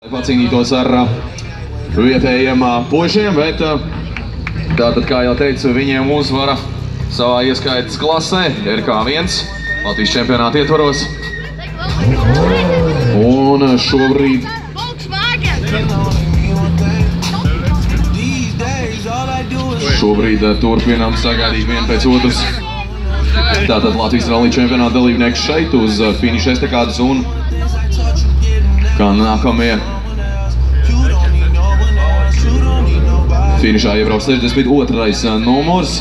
Pacīnītos ar vietējiem puišiem, bet tātad, kā jau teicu, viņiem uzvara savā ieskaitas klasē RK1 Latvijas čempionāta ietvaros. Un šobrīd turpinām sagaidīt vienu pēc otras. Tātad Latvijas rallija čempionāta dalībnieki šeit uz finiša estakādes un kā nākamie finišā iebrauc 62. numurs.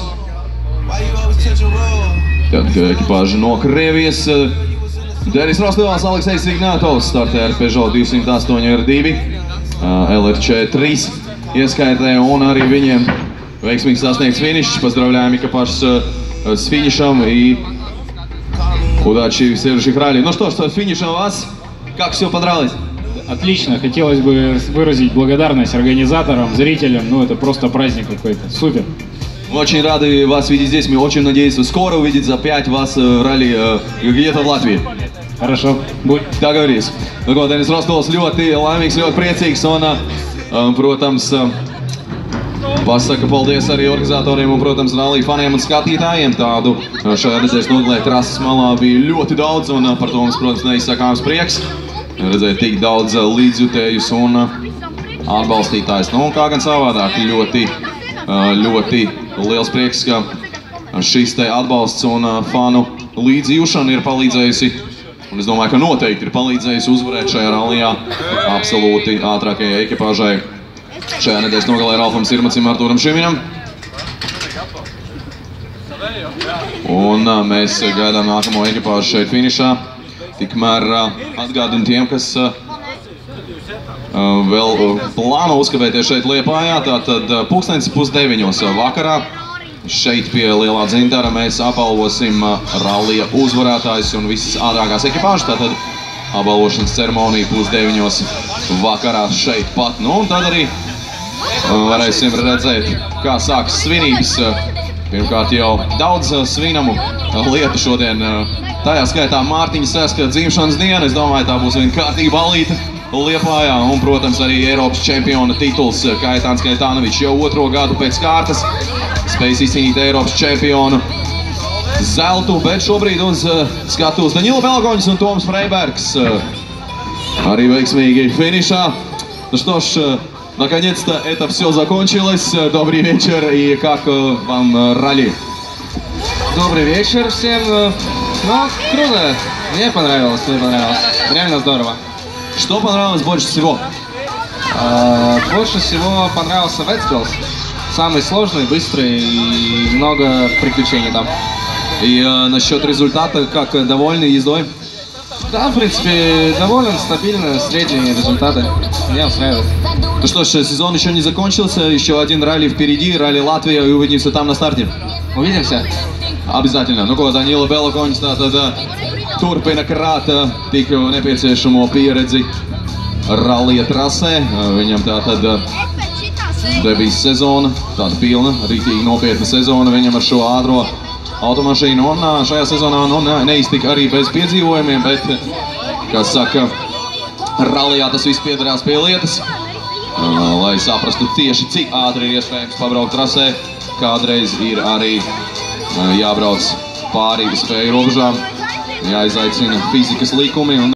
Tad ekipāža no Krievijas. Denis Rostovs, Aleksejs Ignatovs startē ar Peugeot 208 R2, LR4 ieskaitē un arī viņiem veiksmīgi sasniegts finišs. Поздравляем экипаж с финишем и удачи в следующих ралли. Ну что ж, с финишем вас. Как все понравилось? Отлично. Хотелось бы выразить благодарность организаторам, зрителям. Ну, это просто праздник какой-то. Супер. Мы очень рады вас видеть здесь. Мы очень надеемся скоро увидеть за 5 вас в ралли где-то в Latviju. Хорошо. Doговорились. Nu, ko, Denis Rostovs ļoti laimīgs, ļoti priecīgs un, protams, pasaka paldies arī organizatoriem un, protams, rallija faniem un skatītājiem. Tādu šajā redzēs nogalē trases malā bija ļoti daudz un par to mums, protams, neizsakāms prieks. Redzēt tik daudz līdzjutējus un atbalstītājus. Nu, kā gan savādāk, ļoti liels prieks, ka šis te atbalsts un fanu līdzjūšana ir palīdzējusi. Un es domāju, ka noteikti ir palīdzējusi uzvarēt šajā rallijā absolūti ātrākajai ekipāžai. Šajā nedēļas nogalē Ralfam Sirmacim, Artūram Šiminam. Un mēs gaidām nākamo ekipāžu šeit finišā. Tikmēr atgādinu tiem, kas vēl plāno uzkavēties šeit Liepājā, tātad 8:30 vakarā šeit pie Lielā Dzintara mēs apbalvosim rallija uzvarētājus un visas ātrākās ekipāžas, tātad apbalvošanas ceremonija 8:30 vakarā šeit pat. Nu, un tad arī varēsim redzēt, kā sākas svinības. Pirmkārt jau daudz svinamu lietu šodien. Tajā skaitā Mārtiņa Seska dzimšanas diena. Es domāju, tā būs viena kārtīga balīte Liepājā. Un, protams, arī Eiropas čempiona tituls Kajetāns Kajetānovičs jau 2. gadu pēc kārtas spējas izcīnīt Eiropas čempionu zeltu. Bet šobrīd uz skatuves Daņila Belgoņs un Toms Freibergs arī veiksmīgi finišā. Ну что ж, наконец-то это все закончилось. Добрый вечер и как вам ралли? Добрый вечер всем. Ну, круто. Мне понравилось. Реально здорово. Что понравилось больше всего? Больше всего понравился Вецпилс. Самый сложный, быстрый и много приключений там. И насчет результата, как довольны ездой? Да, в принципе, доволен, стабильно, средние результаты. Меня устраивает. Ну что ж, сезон еще не закончился, еще один ралли впереди, ралли Латвия, и увидимся там на старте. Увидимся. Обязательно. Nu ko, Daņila Belgoņs tātad turpina krāt tik nepieciešamo pieredzi rallija trasē. Viņam tātad debijas sezona, tāda pilna, rītīgi nopietna sezona viņam ar šo ātro automašīnu. Un šajā sezonā neiztika arī bez piedzīvojumiem, bet, kā saka, rallijā tas viss piedarās pie lietas. Lai saprastu tieši, cik ātri ir iespējams pabraukt trasē, kādreiz ir arī jābrauc pāri spēju robežām, jāizaicina fizikas likumi.